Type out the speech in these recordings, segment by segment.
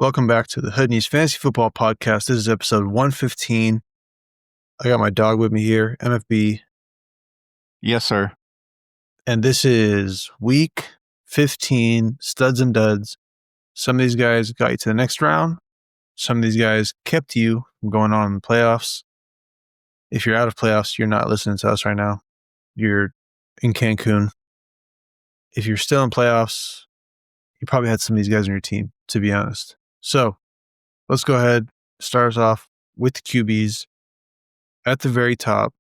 Welcome back to the Hood News Fantasy Football Podcast. This is episode 115. I got my dog with me here, MFB. Yes, sir. And this is week 15, studs and duds. Some of these guys got you to the next round. Some of these guys kept you from going on in the playoffs. If you're out of playoffs, you're not listening to us right now. You're in Cancun. If you're still in playoffs, you probably had some of these guys on your team, to be honest. So let's go ahead, start us off with the QBs. At the very top,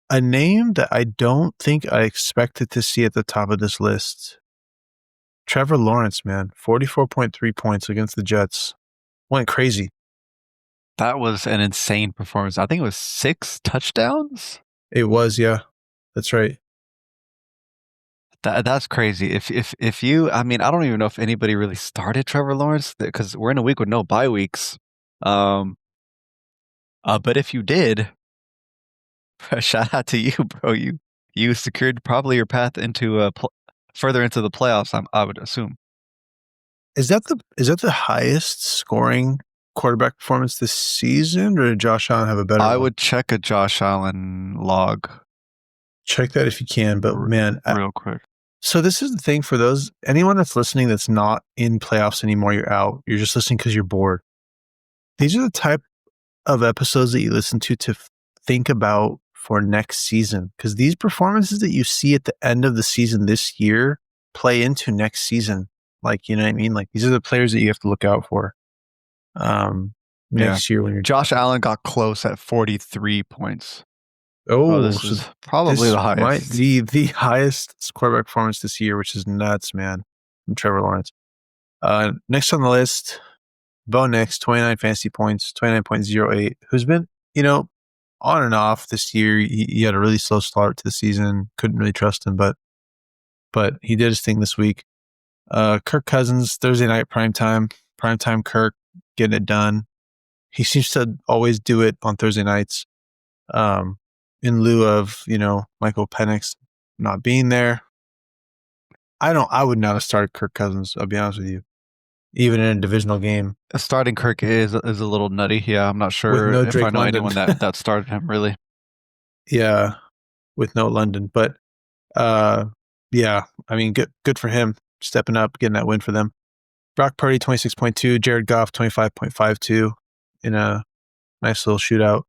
a name that I don't think I expected to see at the top of this list. Trevor Lawrence, man, 44.3 points against the Jets. Went crazy. That was an insane performance. I think it was 6 touchdowns. It was, yeah. That's right. That's crazy. If you, I mean, I don't even know if anybody really started Trevor Lawrence because we're in a week with no bye weeks. But if you did, shout out to you, bro. You secured probably your path into further into the playoffs. I would assume. Is that the highest scoring quarterback performance this season, or did Josh Allen have a better one? I would check a Josh Allen log. Check that if you can, but man, real quick. So this is the thing for anyone that's listening that's not in playoffs anymore, you're out. You're just listening because you're bored. These are the type of episodes that you listen to think about for next season, because these performances that you see at the end of the season this year play into next season. Like, you know what I mean? Like, these are the players that you have to look out for next year when you're... Josh Allen got close at 43 points. Oh, this is probably the highest. Might be the highest quarterback performance this year, which is nuts, man, from Trevor Lawrence. Next on the list, Bo Nix, 29 fantasy points, 29.08, who's been, on and off this year. He had a really slow start to the season. Couldn't really trust him, but he did his thing this week. Kirk Cousins, Thursday night primetime Kirk, getting it done. He seems to always do it on Thursday nights. In lieu of, Michael Penix not being there. I would not have started Kirk Cousins, I'll be honest with you. Even in a divisional game. Starting Kirk is a little nutty. Yeah, I'm not sure if I know anyone that started him, really. Yeah, with no London. But, yeah, I mean, good for him stepping up, getting that win for them. Brock Purdy, 26.2. Jared Goff, 25.52 in a nice little shootout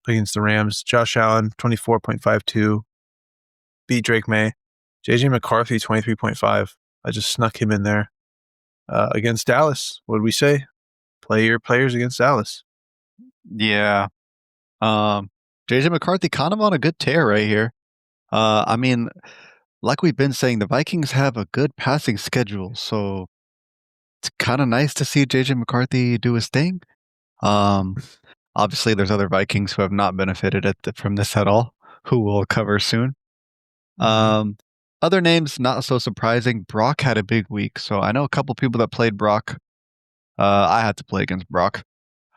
against the Rams. Josh Allen, 24.52. Beat Drake May. JJ McCarthy, 23.5. I just snuck him in there. Against Dallas. What did we say? Play your players against Dallas. Yeah. JJ McCarthy kind of on a good tear right here. I mean, like we've been saying, the Vikings have a good passing schedule, so it's kind of nice to see JJ McCarthy do his thing. Obviously, there's other Vikings who have not benefited from this at all, who we'll cover soon. Other names, not so surprising. Brock had a big week, so I know a couple people that played Brock. I had to play against Brock.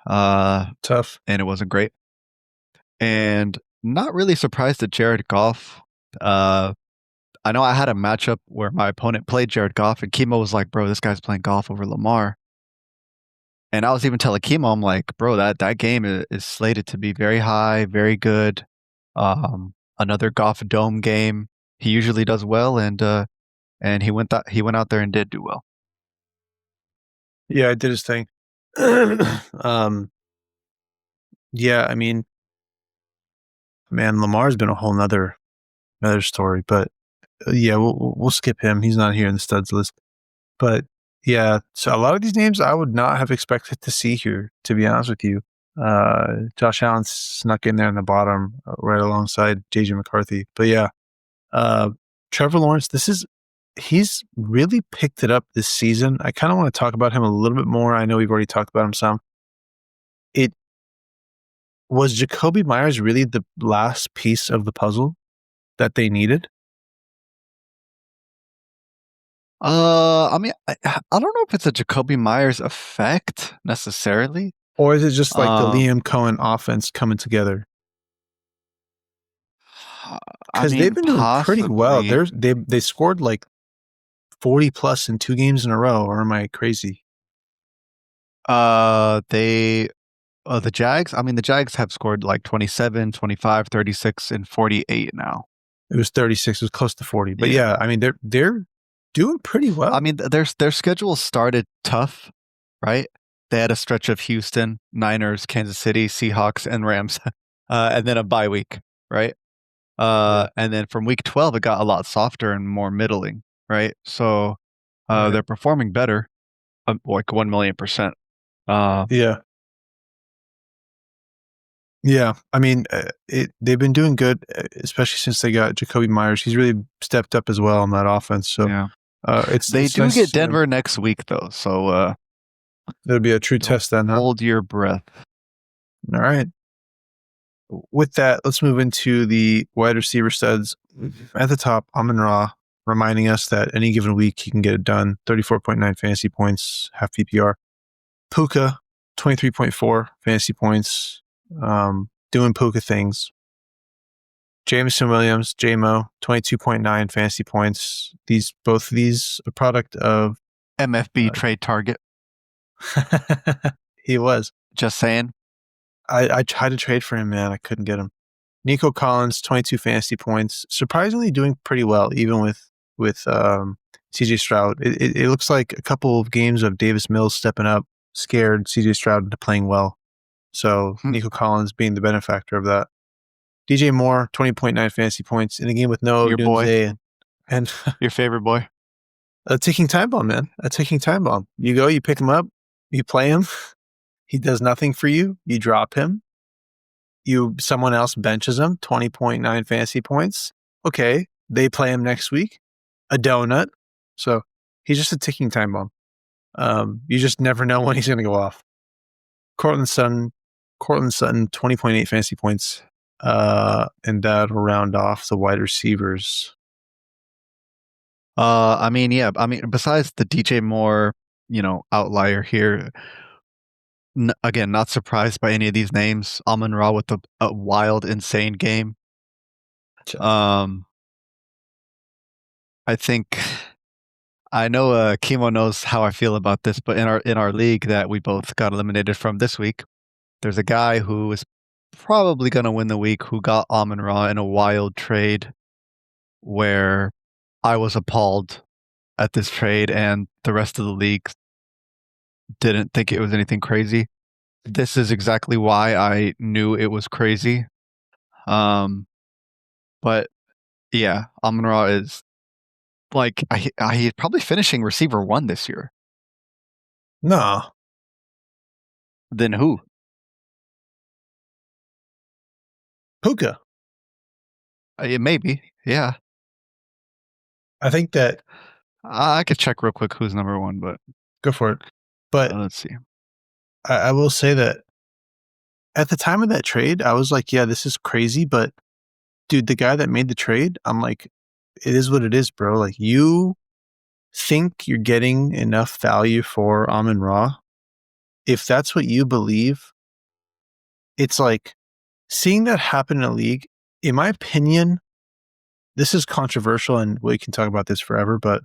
Tough. And it wasn't great. And not really surprised at Jared Goff. I know I had a matchup where my opponent played Jared Goff, and Kimo was like, bro, this guy's playing Goff over Lamar. And I was even telling Kimo, I'm like, bro, that game is slated to be very high, very good. Another Goff Dome game. He usually does well, and he went out there and did do well. Yeah, I did his thing. Yeah, I mean, man, Lamar's been a whole nother story, but yeah, we'll skip him. He's not here in the studs list. But yeah, so a lot of these names I would not have expected to see here, to be honest with you. Josh Allen snuck in there in the bottom, right alongside JJ McCarthy. But yeah, Trevor Lawrence, he's really picked it up this season. I kind of want to talk about him a little bit more. I know we've already talked about him some. Was Jacoby Myers really the last piece of the puzzle that they needed? I mean, I don't know if it's a Jacoby Myers effect necessarily. Or is it just like the Liam Cohen offense coming together? Because they've been doing pretty well. They scored like 40 plus in 2 games in a row, or am I crazy? They the Jags. I mean, the Jags have scored like 27, 25, 36, and 48 now. It was 36. It was close to 40. But Yeah. yeah, I mean they're doing pretty I well. mean, their schedule started tough, right? They had a stretch of Houston, Niners, Kansas City, Seahawks, and Rams, and then a bye week, right? Yeah. And then from week 12, it got a lot softer and more middling, right? So Right. they're performing better, like 1,000,000%. Uh, Yeah. Yeah, I mean, they've been doing good, especially since they got Jacoby Myers. He's really stepped up as well on that offense. So yeah. They it's do nice to get see them. Denver next week, though. So It'll be a true test then, huh? hold your breath. All right. With that, let's move into the wide receiver studs. At the top, Amon Ra, reminding us that any given week he can get it done. 34.9 fantasy points, half PPR. Puka, 23.4 fantasy points, doing Puka things. Jameson Williams, JMO, 22.9 fantasy points. Both of these a product of MFB trade target. he was. Just saying. I tried to trade for him, man. I couldn't get him. Nico Collins, 22 fantasy points. Surprisingly doing pretty well, even with CJ Stroud. It looks like a couple of games of Davis Mills stepping up scared CJ Stroud into playing well. So Nico Collins being the benefactor of that. DJ Moore, 20.9 fantasy points in a game with no Your boy. Dunze and Your favorite boy. a ticking time bomb, man. A ticking time bomb. You go, you pick him up, you play him. He does nothing for you. You drop him. Someone else benches him, 20.9 fantasy points. Okay, they play him next week. A donut. So he's just a ticking time bomb. You just never know when he's going to go off. Cortland Sutton, 20.8 fantasy points. And that'll round off the wide receivers. I mean, yeah. I mean, besides the DJ Moore, outlier here. Again, not surprised by any of these names. Amon Ra with a wild, insane game. I think I know Kimo knows how I feel about this, but in our league that we both got eliminated from this week, there's a guy who is probably going to win the week who got Amon Ra in a wild trade where I was appalled at this trade and the rest of the league didn't think it was anything crazy. This is exactly why I knew it was crazy. But yeah, Amon Ra is like he's probably finishing receiver 1 this year. No. Then who? Puka. Maybe. Yeah. I think that I could check real quick who's number 1, but go for it. But let's see. I will say that at the time of that trade, I was like, yeah, this is crazy. But dude, the guy that made the trade, I'm like, it is what it is, bro. Like, you think you're getting enough value for Amon Ra. If that's what you believe, it's like seeing that happen in a league, in my opinion, this is controversial and we can talk about this forever, but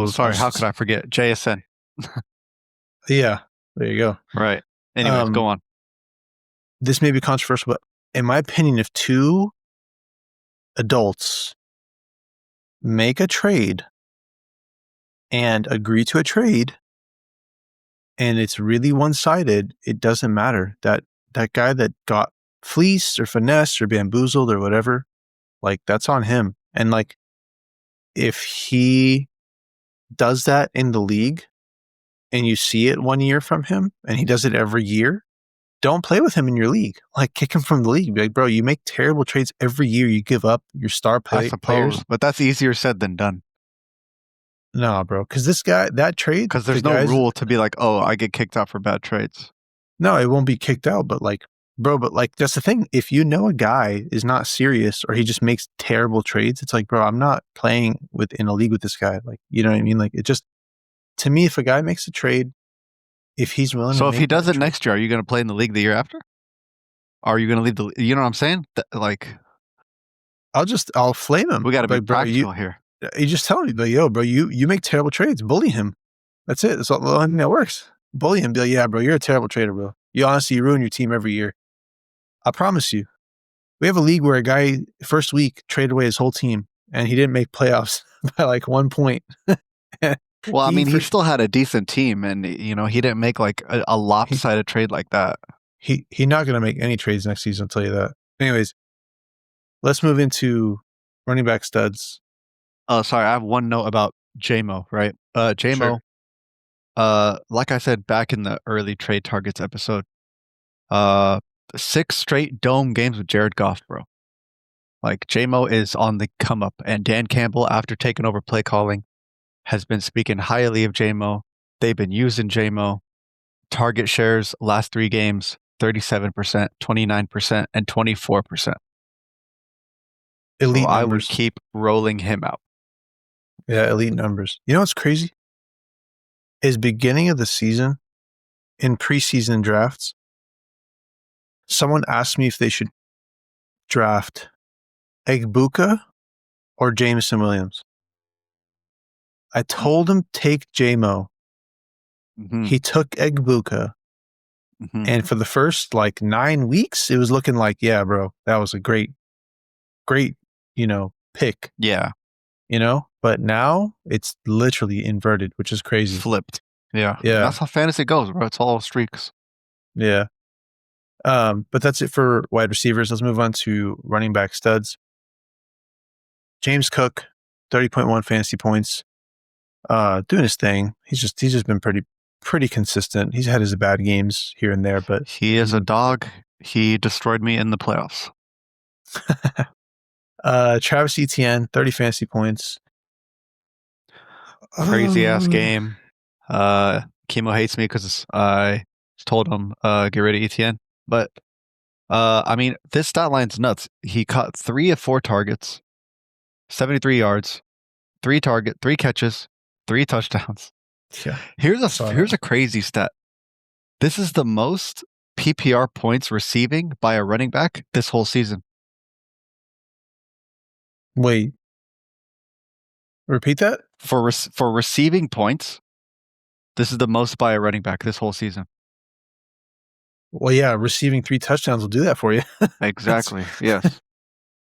sorry. How could I forget? JSN. Yeah, there you go. Right. Anyways, go on. This may be controversial, but in my opinion, if two adults make a trade and agree to a trade and it's really one-sided, it doesn't matter. That guy that got fleeced or finessed or bamboozled or whatever, like, that's on him. And like, if he does that in the league and you see it 1 year from him and he does it every year, don't play with him in your league. Like, kick him from the league. Be like, bro, you make terrible trades every year. You give up your star I suppose, players. but that's easier said than done. No, bro. Because this guy, that trade. Because there's no rule to be like, oh, I get kicked out for bad trades. No, it won't be kicked out. But like, bro, that's the thing. If you know a guy is not serious or he just makes terrible trades, it's like, bro, I'm not playing in a league with this guy. Like, you know what I mean? Like, it just, to me, if a guy makes a trade, if he's willing So to if he does it next year, are you going to play in the league the year after? Are you going to leave you know what I'm saying? I'll flame him. We got to be like, bro, practical here. You just tell me, like, yo, bro, you make terrible trades. Bully him. That's it. That's the only thing that works. bully him. Be like, yeah, bro, you're a terrible trader, bro. You honestly ruin your team every year. I promise you. We have a league where a guy first week traded away his whole team and he didn't make playoffs by like 1 point. Well, I he mean, he for still had a decent team, and he didn't make like a he lopsided trade like that. he not gonna make any trades next season. I'll tell you that. Anyways, let's move into running back studs. Oh, sorry, I have one note about JMO, right? JMO, Sure. like I said back in the early trade targets episode, uh, 6 straight dome games with Jared Goff, bro. Like JMO is on the come up, and Dan Campbell, after taking over play calling, has been speaking highly of JMO. They've been using JMO. Target shares last 3 games, 37%, 29%, and 24%. So Elite I would numbers. keep rolling him out. Yeah, elite numbers. You know what's crazy? Is beginning of the season in preseason drafts, someone asked me if they should draft Egbuka or Jameson Williams. I told him take JMO. Mm-hmm. He took Egbuka. Mm-hmm. And for the first like 9 weeks, it was looking like, yeah, bro, that was a great, pick, Yeah, but now it's literally inverted, which is crazy. flipped. Yeah, and Yeah. that's how fantasy goes, bro. It's all streaks. Yeah. But that's it for wide receivers. Let's move on to running back studs. James Cook, 30.1 fantasy points, doing his thing. He's just been pretty consistent. He's had his bad games here and there, but He is a dog. He destroyed me in the playoffs. Travis Etienne, 30 fantasy points. Crazy ass game. Chemo hates me because I told him get rid of ETN. But I mean, this stat line's nuts. He caught 3 of 4 targets, 73 yards, 3 catches, 3 touchdowns. Yeah. Here's a crazy stat. This is the most PPR points receiving by a running back this whole season. Wait, repeat that? For receiving points, this is the most by a running back this whole season. Well, yeah, receiving 3 touchdowns will do that for you. Exactly. Yes.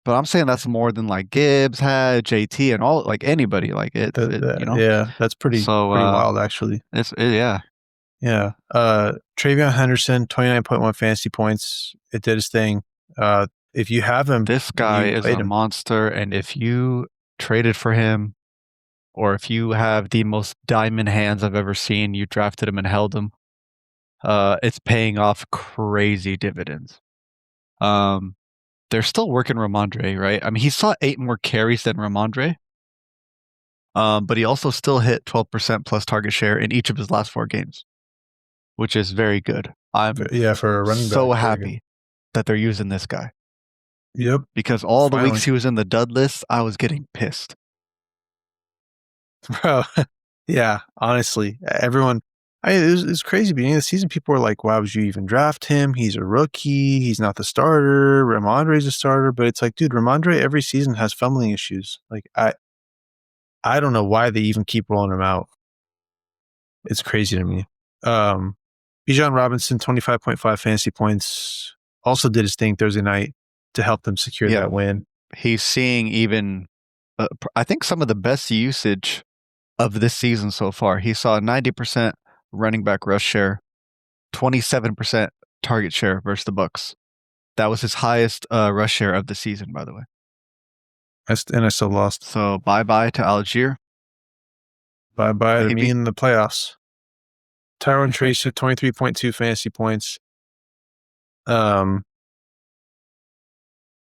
But I'm saying that's more than like Gibbs had, JT, and all like anybody like it. Yeah, that's pretty wild actually. Yeah. Yeah. Travion Henderson, 29.1 fantasy points. It did his thing. If you have him, This guy is a monster, and if you traded for him, or if you have the most diamond hands I've ever seen, you drafted him and held him, it's paying off crazy dividends. They're still working Ramondre, right? I mean, he saw 8 more carries than Ramondre, but he also still hit 12% plus target share in each of his last 4 games, which is very good. I'm for a running back, so happy that they're using this guy. Yep. Because all the weeks he was in the dud list, I was getting pissed. Bro, yeah, honestly, everyone. It was crazy. Beginning of the season, people were like, "Why would you even draft him? He's a rookie. He's not the starter. Ramondre's a starter." But it's like, dude, Ramondre every season has fumbling issues. Like, I don't know why they even keep rolling him out. It's crazy to me. Bijan Robinson, 25.5 fantasy points, also did his thing Thursday night to help them secure that win. He's seeing even, I think, some of the best usage of this season so far. He saw 90% running back rush share, 27% target share versus the Bucks. That was his highest rush share of the season, by the way. And I still lost. So bye-bye to Algier. Bye-bye to me in the playoffs. Tyrone Tracer, 23.2 fantasy points.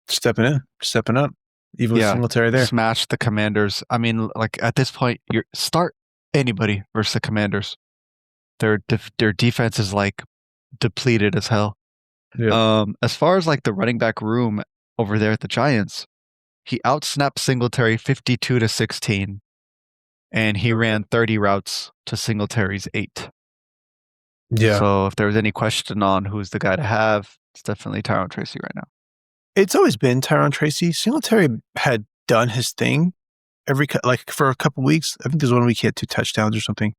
Stepping up. Even with Singletary there. Smash the Commanders. I mean, like at this point, you start anybody versus the Commanders. Their defense is like depleted as hell. Yeah. As far as like the running back room over there at the Giants, he outsnapped Singletary 52-16, and he ran 30 routes to Singletary's 8. Yeah. So if there was any question on who's the guy to have, it's definitely Tyrone Tracy right now. It's always been Tyrone Tracy. Singletary had done his thing for a couple weeks. I think there's 1 week he had 2 touchdowns or something.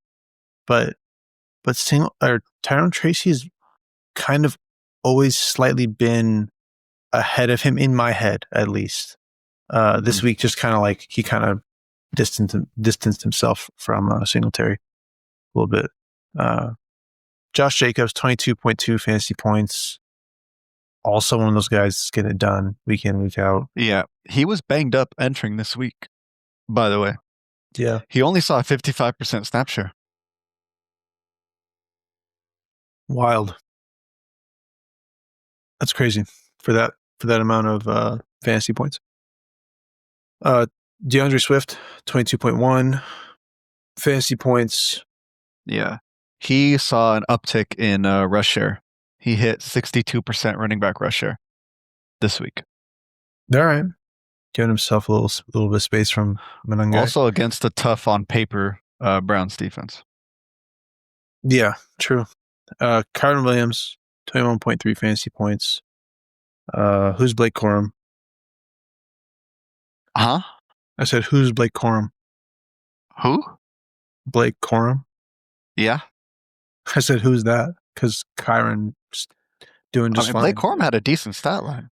But but Tyrone Tracy's kind of always slightly been ahead of him in my head, at least. This week, just kind of like he kind of distanced himself from Singletary a little bit. Josh Jacobs, 22.2 fantasy points. Also one of those guys that's getting it done week in, week out. Yeah, he was banged up entering this week, by the way. Yeah. He only saw a 55% snap share. Wild. That's crazy for that amount of fantasy points. DeAndre Swift, 22.1 fantasy points. Yeah. He saw an uptick in rush share. He hit 62% running back rush share this week. All right. Giving himself a little bit of space from Menungai. Also against a tough on paper Browns defense. Yeah, true. Kyron Williams, 21.3 fantasy points. Who's Blake Corum? Huh? I said, who's Blake Corum? Who? Blake Corum? Yeah. I said, who's that? Because Kyron doing just fine. Blake Corum had a decent stat line.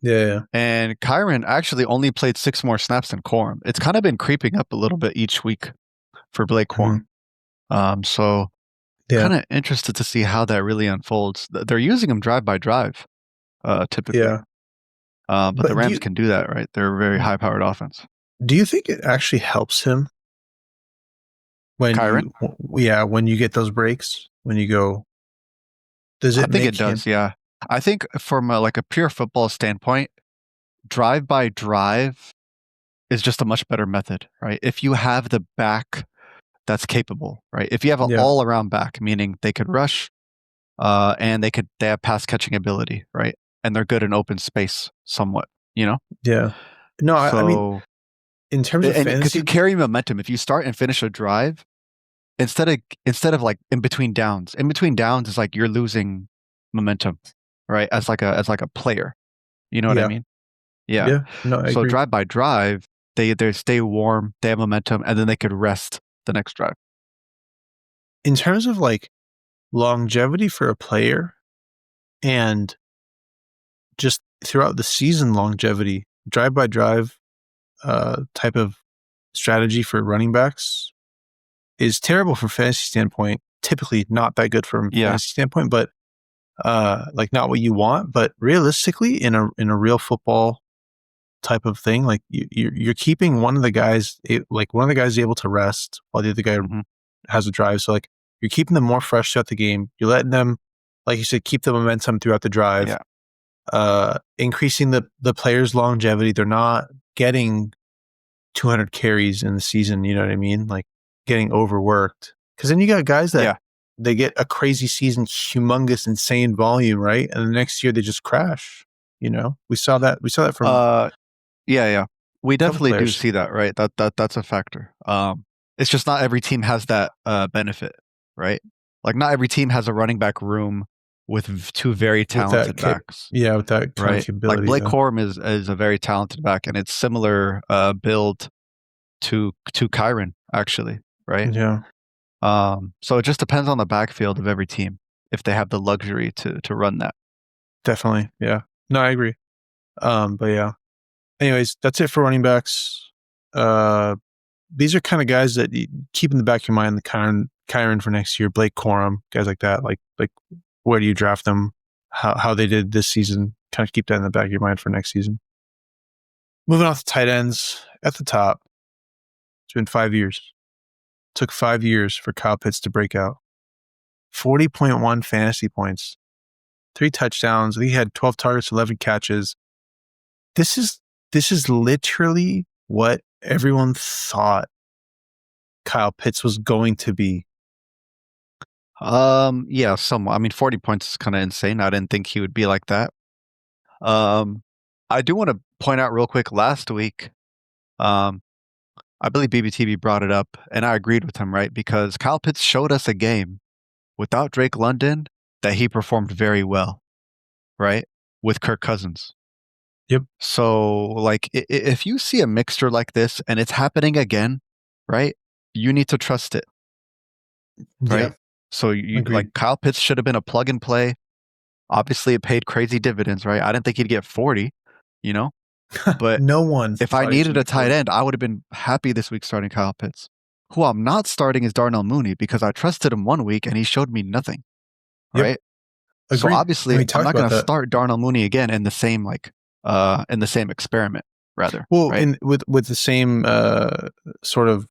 Yeah. And Kyron actually only played 6 more snaps than Corum. It's kind of been creeping up a little bit each week for Blake Corum. So kind of interested to see how that really unfolds. They're using him drive by drive, typically. Yeah. But the Rams can do that, right? They're a very high-powered offense. Do you think it actually helps him when Kyron? when you get those breaks, when you go? Does it? I think it does. Yeah, I think from a pure football standpoint, drive by drive is just a much better method, right? If you have the back that's capable, right? If you have an all-around back, meaning they could rush, and they have pass catching ability, right? And they're good in open space, somewhat, Yeah. No, I mean, in terms of fantasy, because you carry momentum. If you start and finish a drive, instead of like in between downs is like you're losing momentum, right? As like a player, you know what I mean? Yeah. No, I agree. Drive by drive, they stay warm, they have momentum, and then they could rest the next drive. In terms of like longevity for a player, and just throughout the season longevity, drive by drive type of strategy for running backs is terrible from fantasy standpoint. Typically not that good from fantasy standpoint, but like not what you want. But realistically, in a real football type of thing, like you're keeping one of the guys, able to rest while the other guy has a drive. So like you're keeping them more fresh throughout the game. You're letting them, like you said, keep the momentum throughout the drive. Increasing the player's longevity. They're not getting 200 carries in the season. You know what I mean? Like getting overworked. Because then you got guys that they get a crazy season, humongous, insane volume, right? And the next year they just crash. We saw that from. We definitely do see that, right? That's a factor. It's just not every team has that benefit, right? Like not every team has a running back room with 2 very talented backs. With that kind of capability. Like Blake Corum is a very talented back, and it's similar build to Kyron, actually, right? Yeah. So it just depends on the backfield of every team if they have the luxury to run that. Definitely, yeah. No, I agree. But yeah. Anyways, that's it for running backs. These are kind of guys that you keep in the back of your mind. The Kyron for next year, Blake Corum, guys like that. Like where do you draft them? How they did this season? Kind of keep that in the back of your mind for next season. Moving off the tight ends at the top. It's been 5 years. Took 5 years for Kyle Pitts to break out. 40.1 fantasy points, 3 touchdowns. He had 12 targets, 11 catches. This is literally what everyone thought Kyle Pitts was going to be. Yeah, somewhat. I mean, 40 points is kind of insane. I didn't think he would be like that. I do want to point out real quick, last week, I believe BBTV brought it up, and I agreed with him, right? Because Kyle Pitts showed us a game without Drake London that he performed very well, right? With Kirk Cousins. Yep. So, like, if you see a mixture like this and it's happening again, right? You need to trust it, right? So you like Agreed. Kyle Pitts should have been a plug and play. Obviously, it paid crazy dividends, right? I didn't think he'd get 40, you know. But No one if I thought he was needed going to a get tight 40. end, I would have been happy this week starting Kyle Pitts. Who I'm not starting is Darnell Mooney because I trusted him 1 week and he showed me nothing, Yep. right? So Agreed. And obviously, we I'm talked not going about to that. start Darnell Mooney again in the same experiment, rather, Well, right? in with the same sort of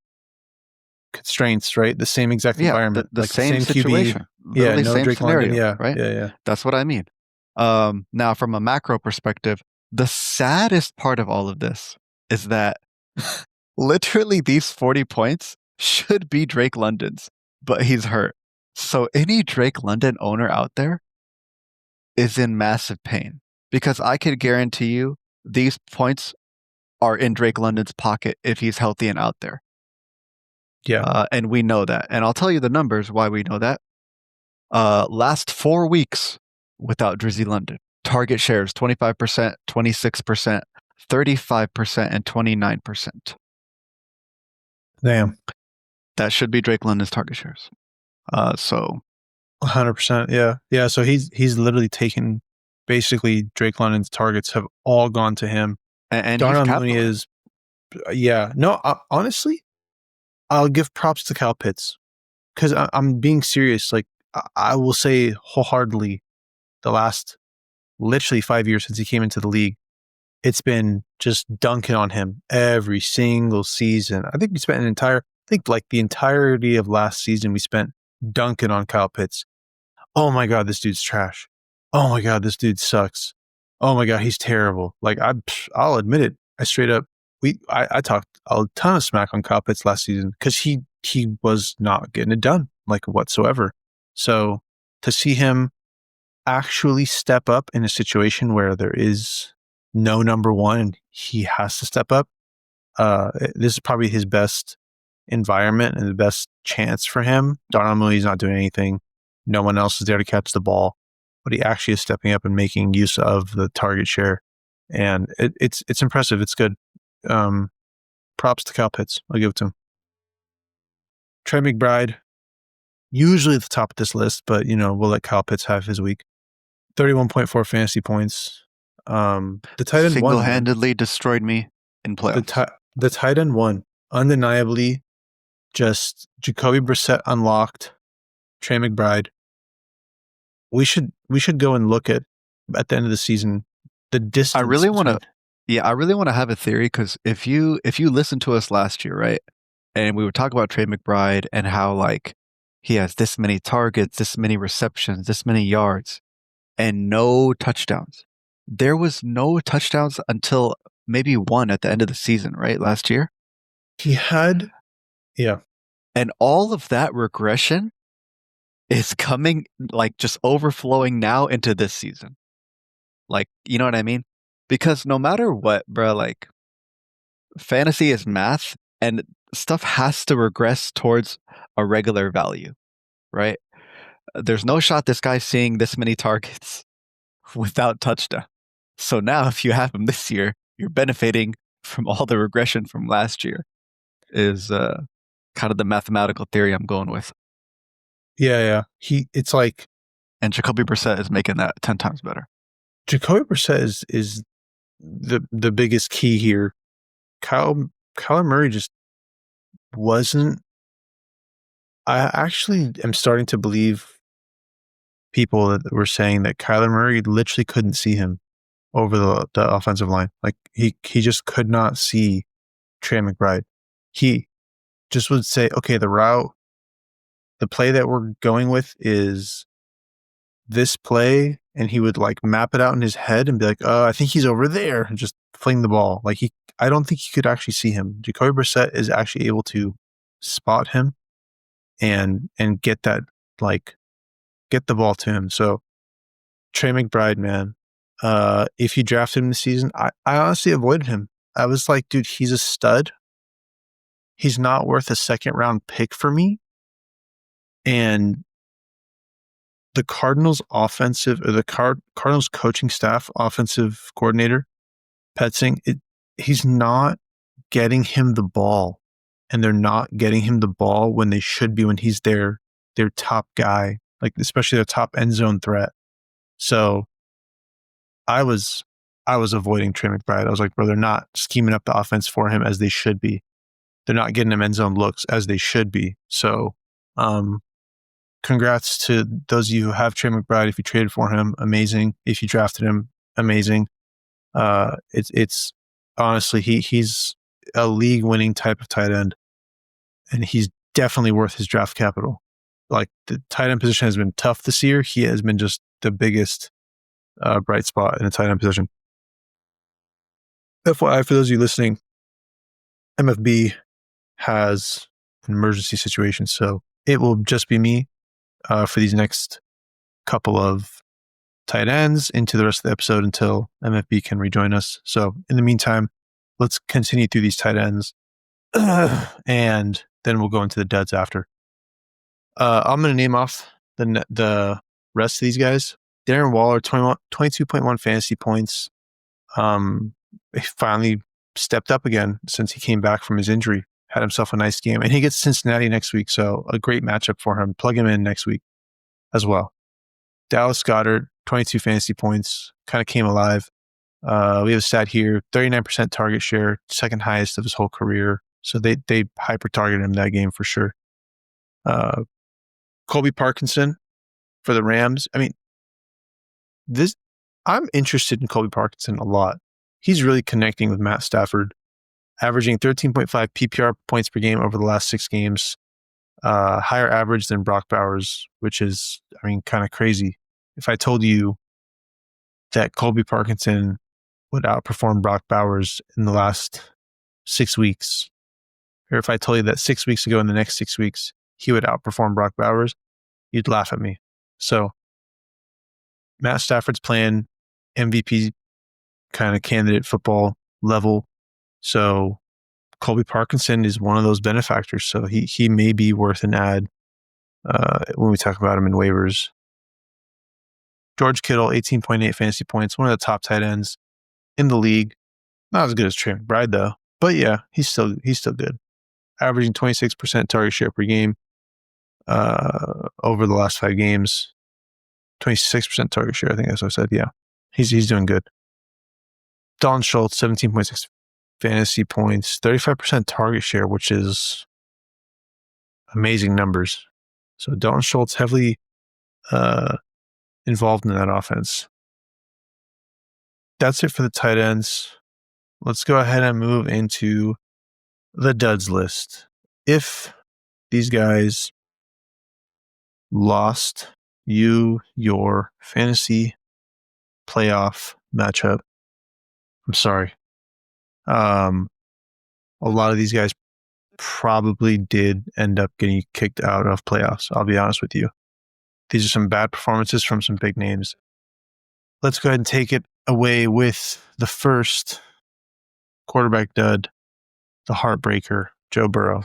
constraints, right? The same exact Yeah, the, environment, the like the same same QB. situation, Yeah, literally no same Drake London. scenario, Yeah, right? yeah, yeah. That's what I mean. Now, from a macro perspective, the saddest part of all of this is that literally these 40 points should be Drake London's, but he's hurt. So any Drake London owner out there is in massive pain because I could guarantee you these points are in Drake London's pocket if he's healthy and out there. Yeah. And we know that. And I'll tell you the numbers why we know that. Last 4 weeks without Drizzy London. Target shares 25%, 26%, 35%, and 29%. Damn. That should be Drake London's target shares. So 100%. Yeah. Yeah. So he's literally taken basically Drake London's targets have all gone to him. and he's Darnell Mooney capitalized. is, yeah. No, honestly, I'll give props to Kyle Pitts because I'm being serious. Like, I will say wholeheartedly, the last literally 5 years since he came into the league, it's been just dunking on him every single season. I think we spent I think like the entirety of last season, we spent dunking on Kyle Pitts. Oh my God, this dude's trash. Oh my God, this dude sucks. Oh my God, he's terrible. Like I'll admit it. I straight up, I talked a ton of smack on Kyle Pitts last season because he was not getting it done like whatsoever. So to see him actually step up in a situation where there is no number one and he has to step up, this is probably his best environment and the best chance for him. Darnell Mooney's not doing anything. No one else is there to catch the ball, but he actually is stepping up and making use of the target share. And it's impressive. It's good. Props to Kyle Pitts. I'll give it to him. Trey McBride, usually at the top of this list, but we'll let Kyle Pitts have his week. 31.4 fantasy points. The tight end won, man. Single-handedly destroyed me in playoffs. The tight end won. Undeniably, just Jacoby Brissett unlocked Trey McBride. We should go and look at the end of the season the distance. I really want to have a theory because if you listened to us last year, right, and we would talk about Trey McBride and how like he has this many targets, this many receptions, this many yards, and no touchdowns. There was no touchdowns until maybe one at the end of the season, right, last year. He had, yeah. And all of that regression is coming, like, just overflowing now into this season. Like, you know what I mean? Because no matter what, bro, like, fantasy is math and stuff has to regress towards a regular value, right? There's no shot this guy's seeing this many targets without touchdown. So now if you have him this year, you're benefiting from all the regression from last year is kind of the mathematical theory I'm going with. Yeah. It's like, and Jacoby Brissett is making that 10 times better. Jacoby Brissett is the biggest key here. Kyler Murray just wasn't. I actually am starting to believe people that were saying that Kyler Murray literally couldn't see him over the offensive line. Like he just could not see Trey McBride. He just would say, okay, the play that we're going with is this play, and he would like map it out in his head and be like, oh, I think he's over there, and just fling the ball. Like I don't think he could actually see him. Jacoby Brissett is actually able to spot him and get that, like, get the ball to him. So Trey McBride, man, if you drafted him this season, I honestly avoided him. I was like, dude, he's a stud. He's not worth a second round pick for me. And the Cardinals Cardinals coaching staff, offensive coordinator, Petzing, he's not getting him the ball. And they're not getting him the ball when they should be, when he's their their top guy, like especially their top end zone threat. So I was avoiding Trey McBride. I was like, bro, they're not scheming up the offense for him as they should be. They're not getting him end zone looks as they should be. So, congrats to those of you who have Trey McBride. If you traded for him, amazing. If you drafted him, amazing. It's honestly he's a league winning type of tight end, and he's definitely worth his draft capital. Like the tight end position has been tough this year. He has been just the biggest bright spot in the tight end position. FYI, for those of you listening, MFB has an emergency situation, so it will just be me for these next couple of tight ends into the rest of the episode until MFB can rejoin us. So in the meantime, let's continue through these tight ends, and then we'll go into the duds after. I'm going to name off the rest of these guys. Darren Waller, 22.1 fantasy points. He finally stepped up again since he came back from his injury. Had himself a nice game, and he gets Cincinnati next week, so a great matchup for him. Plug him in next week as well. Dallas Goedert, 22 fantasy points, kind of came alive. We have a stat here, 39% target share, second highest of his whole career. So they hyper targeted him that game for sure. Colby Parkinson for the Rams. I mean, I'm interested in Colby Parkinson a lot. He's really connecting with Matt Stafford, averaging 13.5 PPR points per game over the last 6 games. Higher average than Brock Bowers, which is, I mean, kind of crazy. If I told you that Colby Parkinson would outperform Brock Bowers in the last 6 weeks, or if I told you that 6 weeks ago in the next 6 weeks, he would outperform Brock Bowers, you'd laugh at me. So Matt Stafford's playing MVP kind of candidate football level. So Colby Parkinson is one of those benefactors. So he may be worth an ad when we talk about him in waivers. George Kittle, 18.8 fantasy points, one of the top tight ends in the league. Not as good as Trey McBride though, but yeah, he's still good. Averaging 26% target share per game over the last 5 games. 26% target share, I think that's what I said. Yeah, he's doing good. Dalton Schultz, 17.6 fantasy points, 35% target share, which is amazing numbers. So Dalton Schultz heavily involved in that offense. That's it for the tight ends. Let's go ahead and move into the duds list. If these guys lost you your fantasy playoff matchup, I'm sorry. A lot of these guys probably did end up getting kicked out of playoffs. I'll be honest with you. These are some bad performances from some big names. Let's go ahead and take it away with the first quarterback dud, the heartbreaker, Joe Burrow.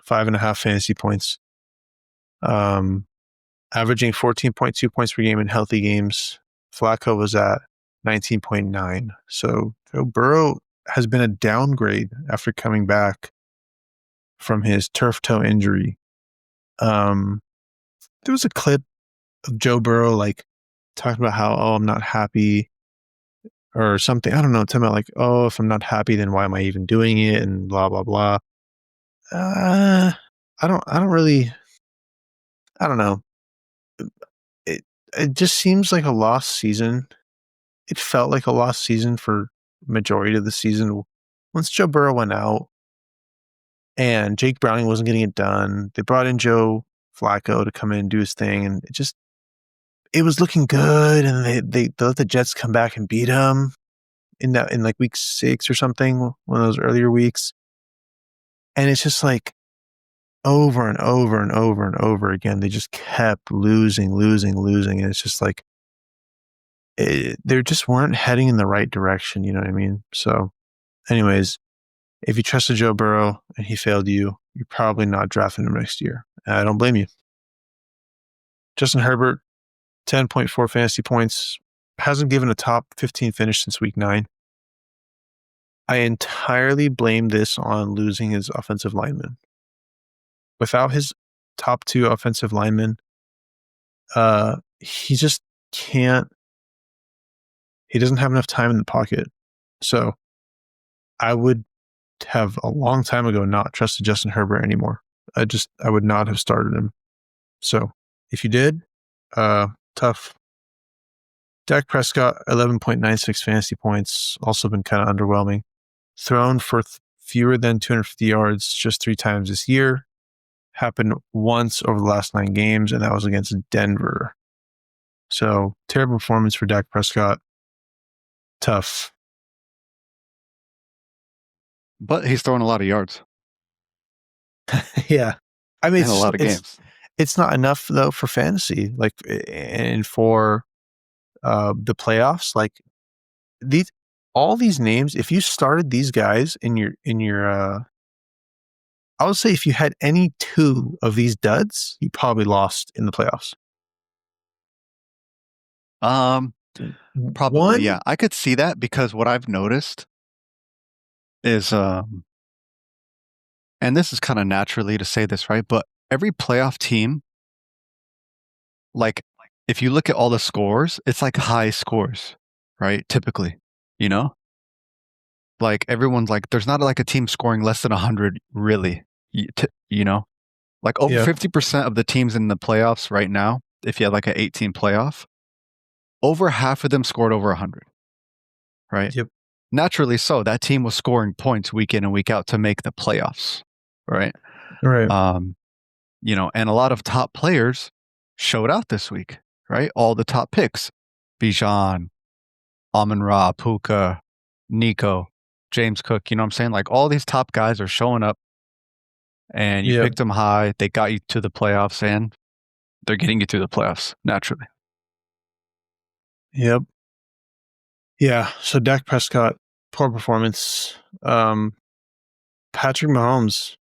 5.5 fantasy points. Averaging 14.2 points per game in healthy games. Flacco was at 19.9. So Joe Burrow has been a downgrade after coming back from his turf toe injury. There was a clip of Joe Burrow like talking about how, I'm not happy or something. I don't know. Talking about like, if I'm not happy, then why am I even doing it? And blah, blah, blah. I don't know. It just seems like a lost season. It felt like a lost season for majority of the season. Once Joe Burrow went out and Jake Browning wasn't getting it done, they brought in Joe Flacco to come in and do his thing, and it was looking good, and they let the Jets come back and beat them in like week 6 or something, one of those earlier weeks. And it's just like over and over and over and over again, they just kept losing. And it's just like, they just weren't heading in the right direction. You know what I mean? So anyways, if you trusted Joe Burrow and he failed you, you're probably not drafting him next year. I don't blame you. Justin Herbert, 10.4 fantasy points, hasn't given a top 15 finish since week 9. I entirely blame this on losing his offensive lineman. Without his top 2 offensive linemen. He just can't. He doesn't have enough time in the pocket. So I would have a long time ago not trusted Justin Herbert anymore. I would not have started him. So if you did, tough. Dak Prescott, 11.96 fantasy points, also been kind of underwhelming. Thrown for fewer than 250 yards just 3 times this year. Happened once over the last 9 games, and that was against Denver. So terrible performance for Dak Prescott. Tough. But he's throwing a lot of yards. Yeah. I mean, in a lot of games. It's not enough though for fantasy, like, and for the playoffs. Like all these names, if you started these guys in your I would say if you had any 2 of these duds, you probably lost in the playoffs. Probably, One, yeah. I could see that because what I've noticed is, and this is kind of naturally to say this, right? But every playoff team, like, if you look at all the scores, it's like high scores, right? Typically, you know? Like, everyone's like, there's not like a team scoring less than 100, really, you know? Like, over yeah, 50% of the teams in the playoffs right now, if you had like an 18 playoff, over half of them scored over 100, right? yep, Naturally so. That team was scoring points week in and week out to make the playoffs, right? right, And a lot of top players showed out this week, right? All the top picks: Bijan, Amon-Ra, Puka, Nico, James Cook. You know what I'm saying? Like, all these top guys are showing up, and you yep, picked them high. They got you to the playoffs, and they're getting you to the playoffs naturally. yep, yeah. So Dak Prescott, poor performance. Patrick Mahomes,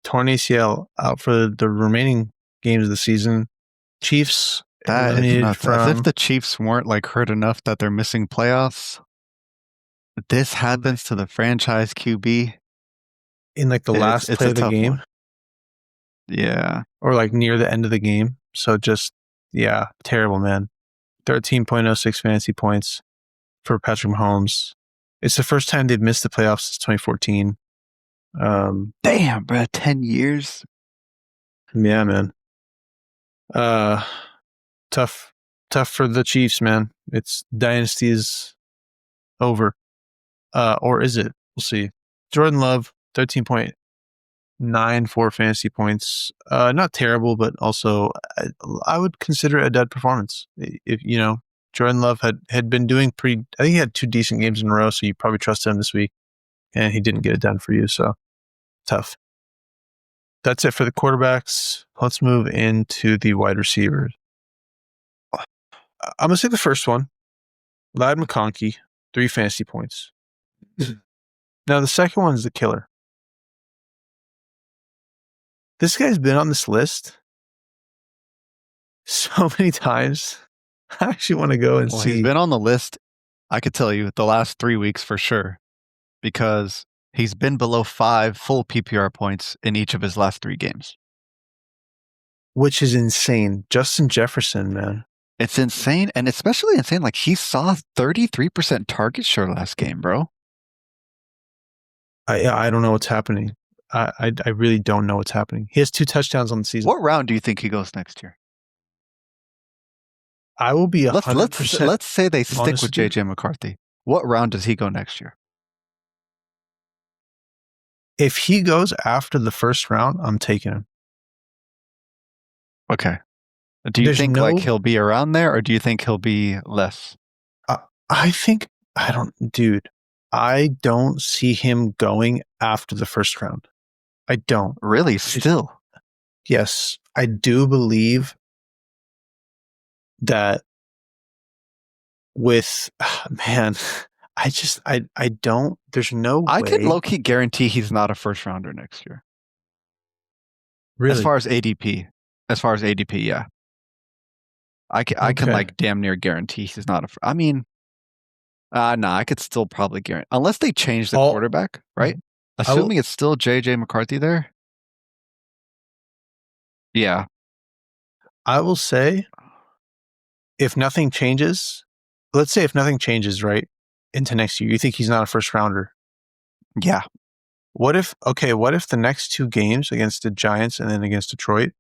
torn ACL, out for the remaining games of the season. Chiefs That is eliminated nuts. As if from the Chiefs weren't like hurt enough that they're missing playoffs. This happens to the franchise QB. in like the last It's play a of the tough game, one. Yeah. or like near the end of the game. So just, yeah, terrible, man. 13.06 fantasy points for Patrick Mahomes. It's the first time they've missed the playoffs since 2014. Damn, bro. 10 years. Yeah, man. Uh, tough for the Chiefs, man. It's dynasty's over. Or is it? We'll see. Jordan Love, 13.94 fantasy points. Not terrible, but also I would consider it a dud performance. If Jordan Love had been doing pretty. I think he had 2 decent games in a row, so you probably trust him this week, and he didn't get it done for you. So tough. That's it for the quarterbacks. Let's move into the wide receivers. I'm gonna say the first one, Ladd McConkey, 3 fantasy points. Now the second one is the killer. This guy's been on this list so many times. I actually want to go and Well, see. he's been on the list, I could tell you, the last 3 weeks for sure, because he's been below 5 full PPR points in each of his last 3 games. Which is insane. Justin Jefferson, man. It's insane, and especially insane. Like, he saw 33% target share last game, bro. I don't know what's happening. I really don't know what's happening. He has 2 touchdowns on the season. What round do you think he goes next year? I will be 100%. Let's say they stick honest with with you. JJ McCarthy. What round does he go next year? If he goes after the first round, I'm taking him. Okay. Do you think like he'll be around there, or do you think he'll be less? I don't see him going after the first round. I don't. Really? Still? Yes, I do believe that with, man, I don't, there's no way. I can low-key guarantee he's not a first rounder next year. Really? As far as ADP, yeah. I can like damn near guarantee he's not I mean, I could still probably guarantee, unless they change the quarterback, right? Assuming it's still JJ McCarthy there. Yeah. I will say, if nothing changes, let's say if nothing changes, right, into next year, you think he's not a first rounder. Yeah. What if the next two games against the Giants and then against Detroit,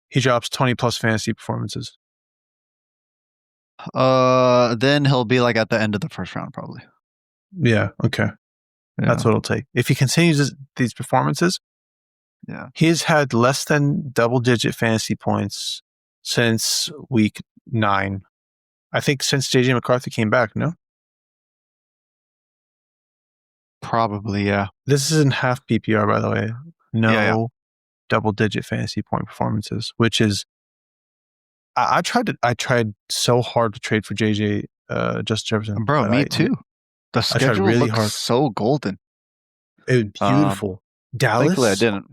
he drops 20 plus fantasy performances? Then he'll be like at the end of the first round, probably. Yeah, okay. Yeah. That's what it'll take. If he continues these performances, Yeah. he's had less than double-digit fantasy points since week 9. I think since JJ McCarthy came back, no? Probably, yeah. This isn't half PPR, by the way. No Yeah. double-digit fantasy point performances, which is I tried so hard to trade for JJ Justin Jefferson, Bro, but me too. The I tried schedule really looks hard. so golden. It was beautiful. Thankfully I Dallas, didn't.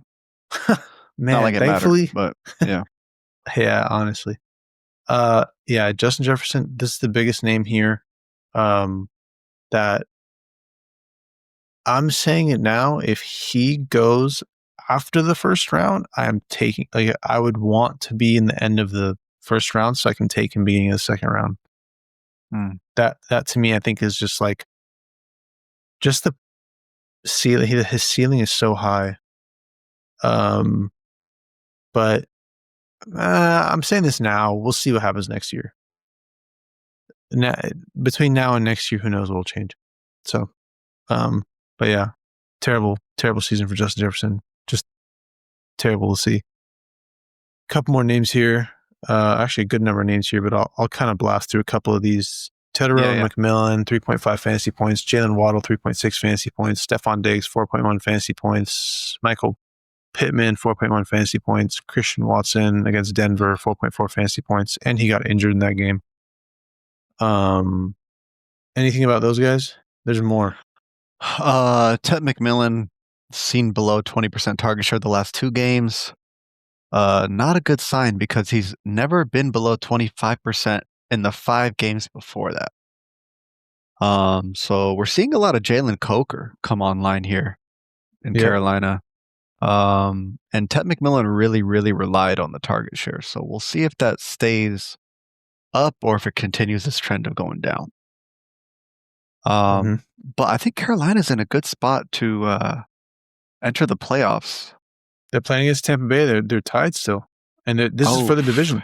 Not man. like it mattered, Thankfully, but yeah. yeah. Honestly, yeah. Justin Jefferson. This is the biggest name here. That I'm saying it now. If he goes after the first round, I am taking. Like, I would want to be in the end of the first round so I can take him beginning of the second round. That to me, I think is just like just the ceiling. His ceiling is so high. But I'm saying this now. We'll see what happens next year. Now, between now and next year, who knows what will change. So, but yeah, terrible season for Justin Jefferson. Just terrible to see. Couple more names here. Actually, a good number of names here, but I'll kind of blast through a couple of these. Tedderone McMillan, 3.5 fantasy points. Jalen Waddle, 3.6 fantasy points. Stephon Diggs, 4.1 fantasy points. Michael Pittman, 4.1 fantasy points. Christian Watson against Denver, 4.4 fantasy points. And he got injured in that game. Anything about those guys? There's more. Ted McMillan seen below 20% target share the last 2 games. Not a good sign because he's never been below 25% in the 5 games before that. So we're seeing a lot of Jalen Coker come online here in Carolina. And Ted McMillan really, really relied on the target share. So we'll see if that stays up or if it continues this trend of going down. But I think Carolina's in a good spot to enter the playoffs. They're playing against Tampa Bay. They're tied still, and this is for the division.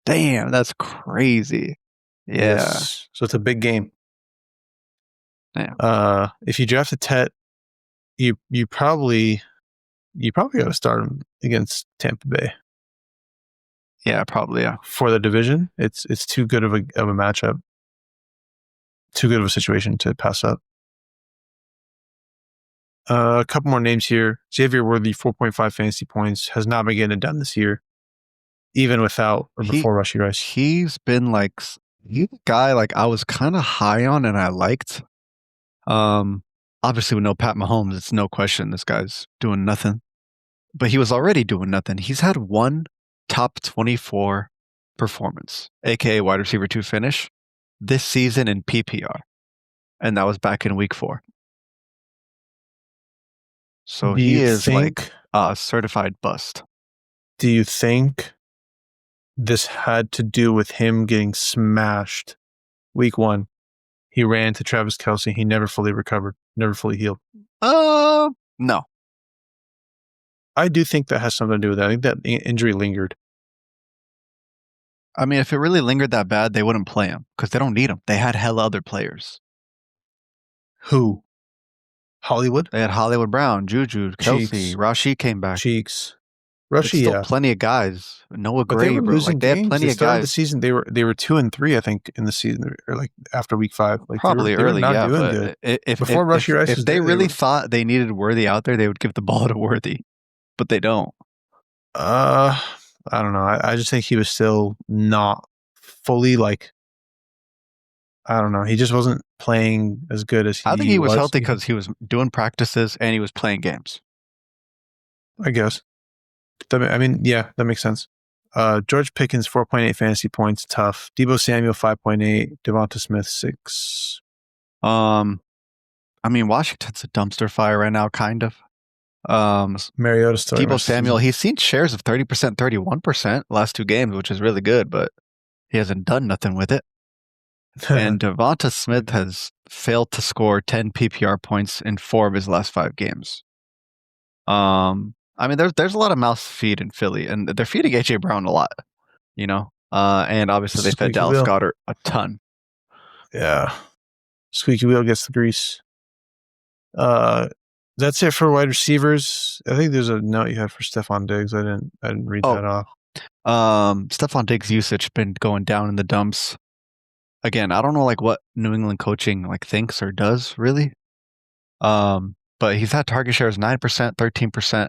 Damn, that's crazy. Yeah. Yes. So it's a big game. Yeah. If you draft a Tet, you probably got to start him against Tampa Bay. Yeah, probably. Yeah. For the division, it's too good of a matchup. Too good of a situation to pass up. A couple more names here. Xavier Worthy, 4.5 fantasy points, has not been getting it done this year, even without or before Rashee Rice. He's been like he's a guy like I was kind of high on and I liked. Obviously with no Pat Mahomes, it's no question this guy's doing nothing. But he was already doing nothing. He's had one top 24 performance, aka wide receiver 2 finish, this season in PPR. And that was back in week 4. So he is like a certified bust. Do you think this had to do with him getting smashed week 1? He ran to Travis Kelce. He never fully recovered, never fully healed. No. I do think that has something to do with that. I think that injury lingered. I mean, if it really lingered that bad, they wouldn't play him because they don't need him. They had hella other players. Who? Hollywood? They had Hollywood Brown, Juju, Kelce, Rashee came back. Cheeks. Rashee, still plenty of guys. Noah Gray, they were losing they had plenty of guys. The season they were 2-3, I think, in the season, or like after week 5. Like probably they were early, not doing good. If Rashee Rice, if they really thought they needed Worthy out there, they would give the ball to Worthy, but they don't. I don't know. I just think he was still not fully like. I don't know. He just wasn't playing as good as he. I think he was healthy because he was doing practices and he was playing games. I guess. I mean, yeah, that makes sense. George Pickens, 4.8 fantasy points, tough. Deebo Samuel, 5.8. Devonta Smith, 6. I mean, Washington's a dumpster fire right now, kind of. Mariota starting Debo rest of the Samuel, season. he's seen shares of 30%, 31% last 2 games, which is really good, but he hasn't done nothing with it. And Devonta Smith has failed to score 10 PPR points in 4 of his last 5 games. I mean, there's a lot of mouth feed in Philly, and they're feeding AJ Brown a lot, you know. And obviously they fed Squeaky Dallas wheel. Goedert a ton. Yeah. Squeaky wheel gets the grease. That's it for wide receivers. I think there's a note you had for Stephon Diggs. I didn't read Oh, that off. Stephon Diggs' usage been going down in the dumps. Again, I don't know like what New England coaching like thinks or does really. But he's had target shares 9%, 13%,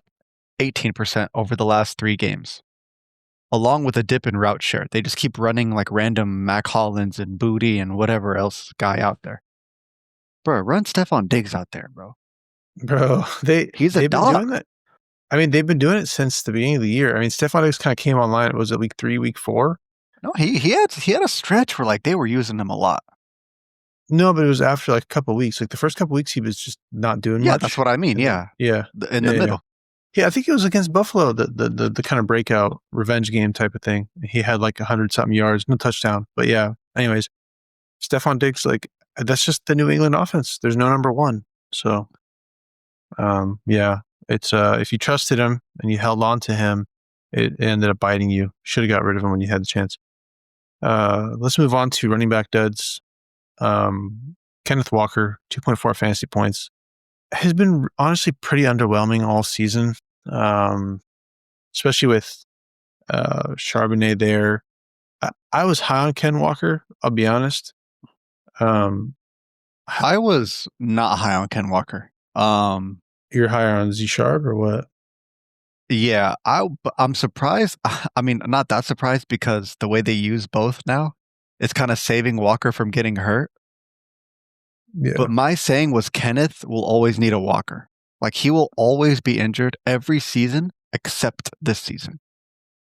18% over the last 3 games, along with a dip in route share. They just keep running like random Mac Hollins and Booty and whatever else guy out there. Bro, run Stephon Diggs out there, bro. Bro, He's a they've been dog. doing that. I mean, they've been doing it since the beginning of the year. I mean, Stephon Diggs kind of came online. Was it week 3, week 4? No, he had a stretch where like they were using him a lot. No, but it was after like a couple of weeks. Like the first couple of weeks, he was just not doing Yeah, much. that's what I mean. And then, Yeah, yeah, in the middle. Yeah, I think it was against Buffalo, the kind of breakout revenge game type of thing. He had like 100-something yards, no touchdown. But yeah, anyways, Stephon Diggs, like that's just the New England offense. There's no number one. So, yeah, it's if you trusted him and you held on to him, it ended up biting you. Should have got rid of him when you had the chance. Let's move on to running back duds. Kenneth Walker, 2.4 fantasy points, has been honestly pretty underwhelming all season. Especially with Charbonnet there. I was high on Ken Walker, I'll be honest. I was not high on Ken Walker. You're higher on Z Sharp or what? Yeah, I'm surprised. I mean, not that surprised because the way they use both now, it's kind of saving Walker from getting hurt. Yeah. But my saying was Kenneth will always need a Walker. Like he will always be injured every season except this season,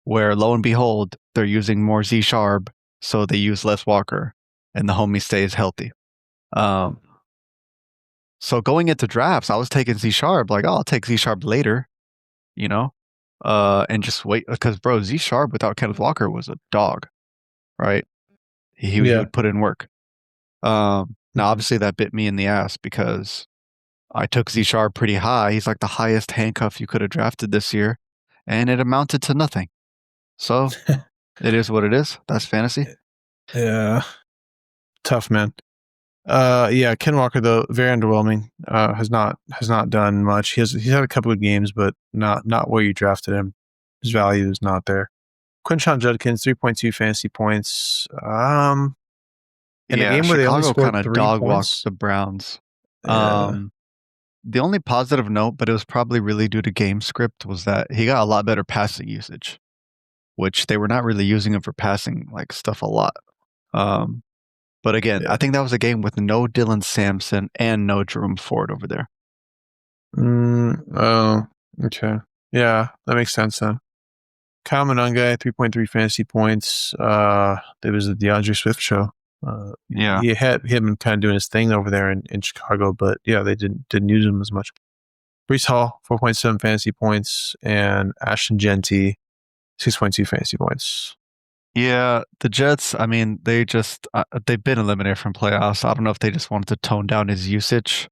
where lo and behold, they're using more Z Sharp, so they use less Walker, and the homie stays healthy. So going into drafts, I was taking Z Sharp, like, oh, I'll take Z Sharp later, you know, and just wait because bro, Z Sharp without Kenneth Walker was a dog, right? He would put in work. Now obviously that bit me in the ass because I took Z Sharp pretty high. He's like the highest handcuff you could have drafted this year, and it amounted to nothing. So it is what it is. That's fantasy. Yeah. Tough, man. Yeah, Ken Walker though, very underwhelming. Has not done much. He's had a couple of games, but not where you drafted him. His value is not there. Quinshon Judkins, 3.2 fantasy points. In a game where they only Chicago scored kind of 3 dog walked points. the Browns. Yeah. The only positive note, but it was probably really due to game script, was that he got a lot better passing usage, which they were not really using him for passing like stuff a lot. But again, I think that was a game with no Dylan Sampson and no Jerome Ford over there. Oh, okay. Yeah, that makes sense then. Kyle Monangai, 3.3 fantasy points. It was the DeAndre Swift show. He had him kind of doing his thing over there in Chicago, but yeah, they didn't use him as much. Breece Hall, 4.7 fantasy points, and Ashton Genty, 6.2 fantasy points. Yeah, the Jets, I mean, they've been eliminated from playoffs. I don't know if they just wanted to tone down his usage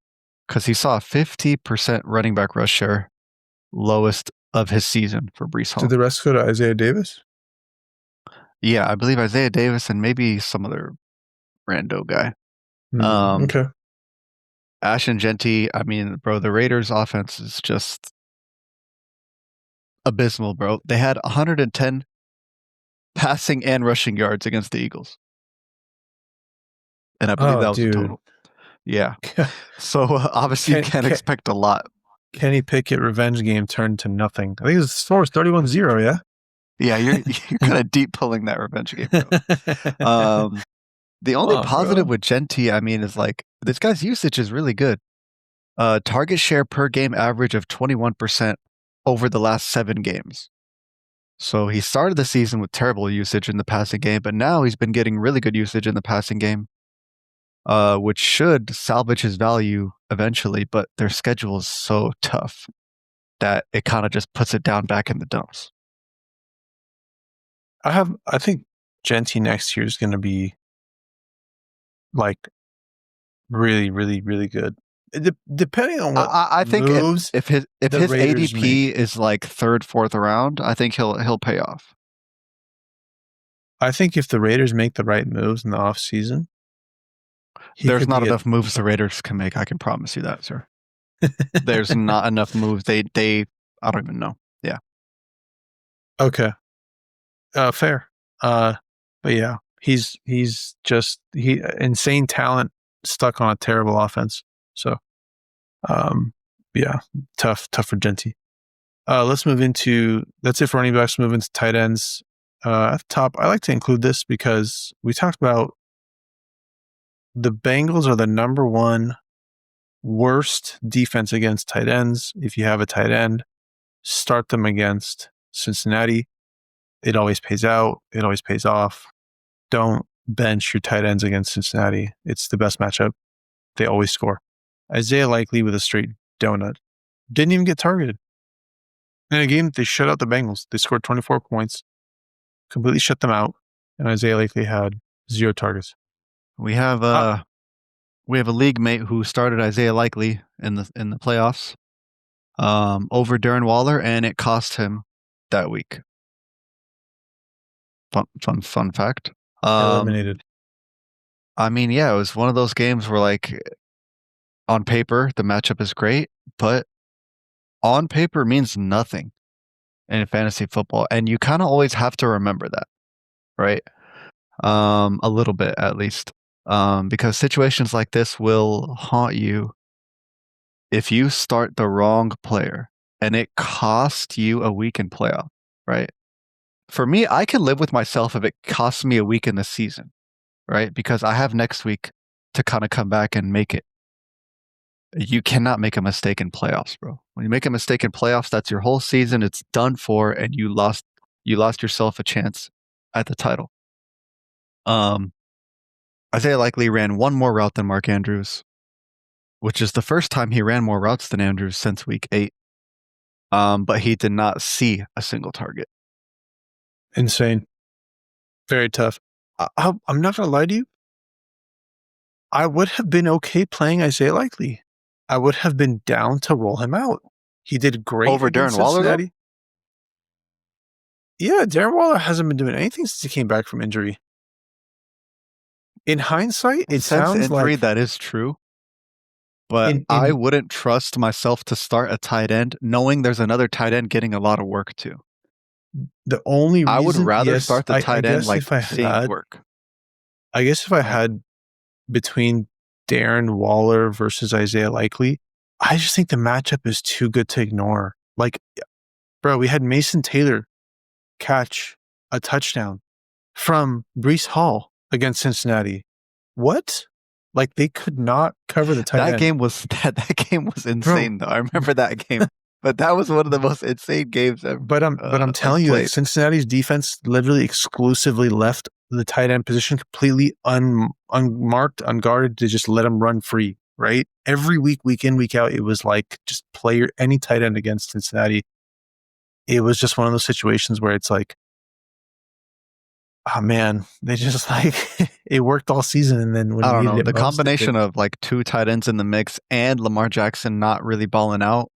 because he saw a 50% running back rush share, lowest of his season for Breece Hall. Did the rest go to Isaiah Davis? Yeah, I believe Isaiah Davis and maybe some other rando guy. Okay. Ashton Genty, I mean, bro, the Raiders offense is just abysmal, bro. They had 110 passing and rushing yards against the Eagles. And I believe that was the total. Yeah. So obviously you can't expect a lot. Kenny Pickett revenge game turned to nothing. I think the score was 31-0, yeah? Yeah, you're kind of deep pulling that revenge game, bro. The only positive with Genty, I mean, is like this guy's usage is really good. Target share per game average of 21% over the last 7 games. So he started the season with terrible usage in the passing game, but now he's been getting really good usage in the passing game, which should salvage his value eventually, but their schedule is so tough. that it kind of just puts it down back in the dumps. I think Genty next year is going to be like really, really, really good. Depending on what I think moves if his the Raiders ADP make. is like third, fourth round, I think he'll pay off. I think if the Raiders make the right moves in the offseason, There's not enough moves the Raiders can make. I can promise you that, sir. There's not enough moves. They I don't even know. Yeah. Okay. Fair. But yeah, he's just insane talent stuck on a terrible offense. So, yeah, tough for Genty. Let's move into, that's it for running backs. Move into tight ends. At the top, I like to include this because we talked about the Bengals are the number one worst defense against tight ends. If you have a tight end, start them against Cincinnati. It always pays out. It always pays off. Don't bench your tight ends against Cincinnati. It's the best matchup. They always score. Isaiah Likely with a straight donut. Didn't even get targeted. In a game, they shut out the Bengals. They scored 24 points, completely shut them out, and Isaiah Likely had 0 targets. We have a league mate who started Isaiah Likely in the playoffs over Darren Waller, and it cost him that week. Fun fact. Eliminated. I mean, yeah, it was one of those games where, like, on paper the matchup is great, but on paper means nothing in fantasy football, and you kind of always have to remember that, right? A little bit at least, because situations like this will haunt you if you start the wrong player and it costs you a week in playoff, right? For me, I can live with myself if it costs me a week in the season, right? Because I have next week to kind of come back and make it. You cannot make a mistake in playoffs, bro. When you make a mistake in playoffs, that's your whole season. It's done for, and you lost yourself a chance at the title. Isaiah Likely ran one more route than Mark Andrews, which is the first time he ran more routes than Andrews since week 8. But he did not see a single target. Insane. Very tough. I'm not going to lie to you. I would have been okay playing Isaiah Likely. I would have been down to roll him out. He did great over against Darren Waller, Cincinnati. though? Yeah, Darren Waller hasn't been doing anything since he came back from injury. In hindsight, it Since sounds injury, like that is true. But I wouldn't trust myself to start a tight end knowing there's another tight end getting a lot of work too. The only reason I would rather yes, start the tight end like if I seeing had, work. I guess if I had between Darren Waller versus Isaiah Likely, I just think the matchup is too good to ignore. Like, bro, we had Mason Taylor catch a touchdown from Breece Hall against Cincinnati. What? Like, they could not cover the tight That end. game was insane, though. I remember that game. But that was one of the most insane games ever. But I'm telling you, like, Cincinnati's defense literally exclusively left the tight end position completely unmarked, unguarded to just let them run free, right? Every week in, week out, it was like just play any tight end against Cincinnati. It was just one of those situations where it's like, oh man, they just like it worked all season, and then when I don't know, the combination of like 2 tight ends in the mix and Lamar Jackson not really balling out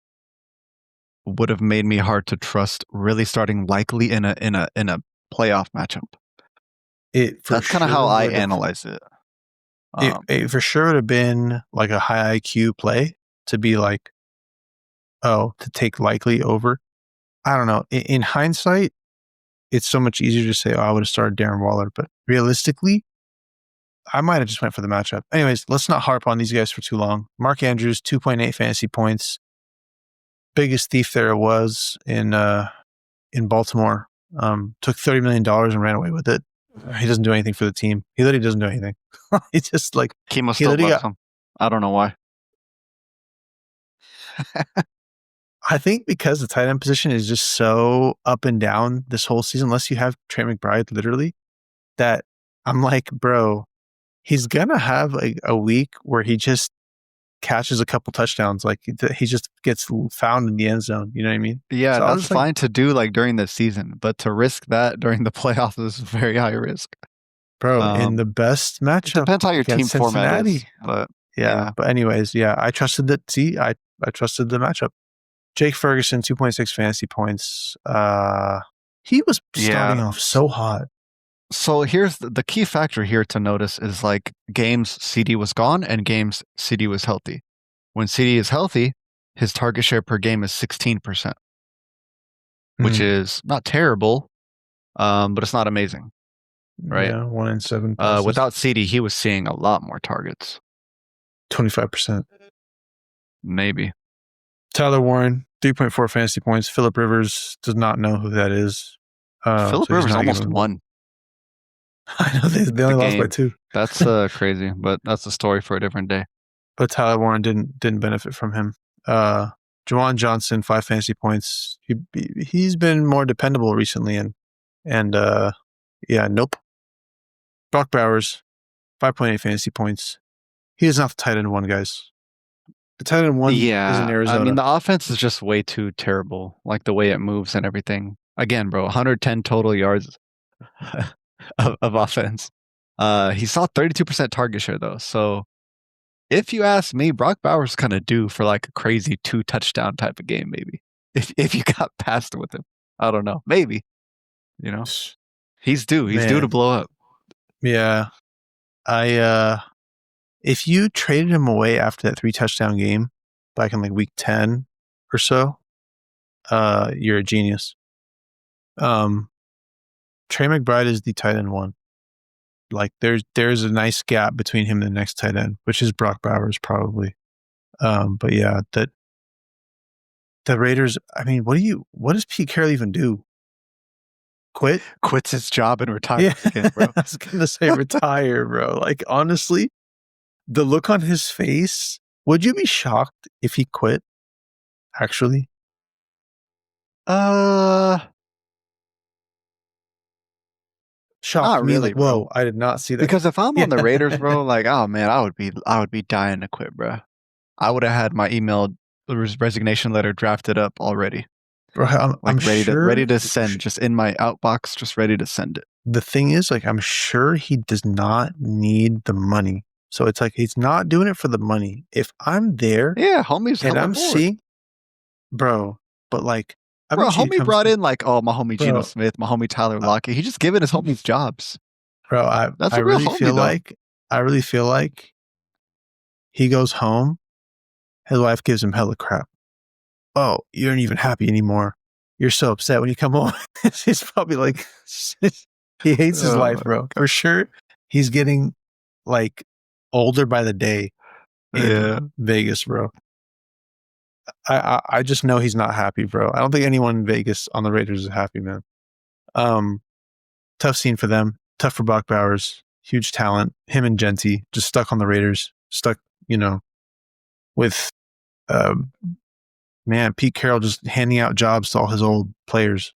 would have made me hard to trust really starting Likely in a playoff matchup. That's kind of how I analyze it. It for sure would have been like a high IQ play to be like, to take Likely over. I don't know. In hindsight, it's so much easier to say, I would have started Darren Waller. But realistically, I might have just went for the matchup. Anyways, let's not harp on these guys for too long. Mark Andrews, 2.8 fantasy points. Biggest thief there was in Baltimore. Took $30 million and ran away with it. He doesn't do anything for the team. He literally doesn't do anything. It's just like Kimo still loves him. I don't know why. I think because the tight end position is just so up and down this whole season, unless you have Trey McBride, literally, that I'm like, bro, he's gonna have a week where he just catches a couple touchdowns. Like he just gets found in the end zone. You know what I mean? Yeah, So I that's was like, fine to do like during the season, but to risk that during the playoffs is very high risk. bro, in the best It matchup depends how your against team format is, Cincinnati. but Yeah. But anyways, yeah, I trusted that. See, I trusted the matchup. Jake Ferguson, 2.6 fantasy points. He was starting off so hot. So here's the key factor here to notice is like games CD was gone and games CD was healthy. When CD is healthy, his target share per game is 16%, which is not terrible, but it's not amazing, right? Yeah, 1 in 7 passes. Without CD, he was seeing a lot more targets. 25%. Maybe. Tyler Warren, 3.4 fantasy points. Phillip Rivers does not know who that is. Phillip so he's Rivers not almost giving- won I know they the only lost by game. 2. That's crazy, but that's a story for a different day. But Tyler Warren didn't benefit from him. Juwan Johnson, 5 fantasy points. He's been more dependable recently, and yeah, nope. Brock Bowers, 5.8 fantasy points. He is not the tight end 1, guys. The tight end 1 is in Arizona. I mean, the offense is just way too terrible, like the way it moves and everything. Again, bro, 110 total yards of offense. He saw 32% target share though. So if you ask me, Brock Bowers kind of due for like a crazy 2 touchdown type of game, maybe. If you got past with him, I don't know, maybe. You know, he's due. He's due to blow up. Yeah, if you traded him away after that 3 touchdown game back in like week 10 or so, you're a genius. Trey McBride is the tight end 1. Like there's a nice gap between him and the next tight end, which is Brock Bowers probably. But yeah, the Raiders, I mean, what does Pete Carroll even do? Quits his job and retires again, bro. I was gonna say retire, bro. Like honestly, the look on his face, would you be shocked if he quit? Actually? Shocked Not me, really, like, whoa, bro. I did not see that. Because if I'm on the Raiders, bro, like, oh man, I would be dying to quit, bro. I would have had my email resignation letter drafted up already. Bro, I'm ready to send, just in my outbox, just ready to send it. The thing is, like, I'm sure he does not need the money. So it's like he's not doing it for the money. If I'm there, yeah, homie's and I'm bored. seeing, bro, but like, bro, homie brought in like, oh, my homie Geno Smith, my homie Tyler Lockett. He just giving his homies jobs. Bro, I really feel like he goes home, his wife gives him hella crap. Oh, you aren't even happy anymore. You're so upset when you come home. He's probably like, he hates his life, bro. For sure, he's getting like older by the day in Vegas, bro. I just know he's not happy, bro. I don't think anyone in Vegas on the Raiders is happy, man. Tough scene for them. Tough for Brock Bowers. Huge talent. Him and Genty just stuck on the Raiders. Stuck, with Pete Carroll just handing out jobs to all his old players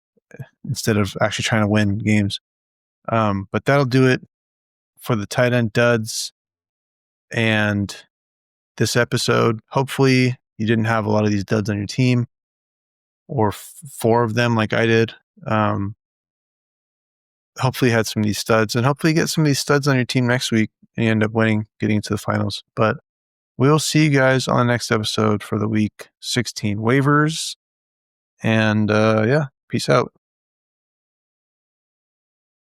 instead of actually trying to win games. But that'll do it for the tight end duds and this episode. Hopefully you didn't have a lot of these duds on your team, or 4 of them like I did. Hopefully you had some of these studs, and hopefully you get some of these studs on your team next week and you end up winning, getting into the finals. But we'll see you guys on the next episode for the week 16 waivers. And peace out.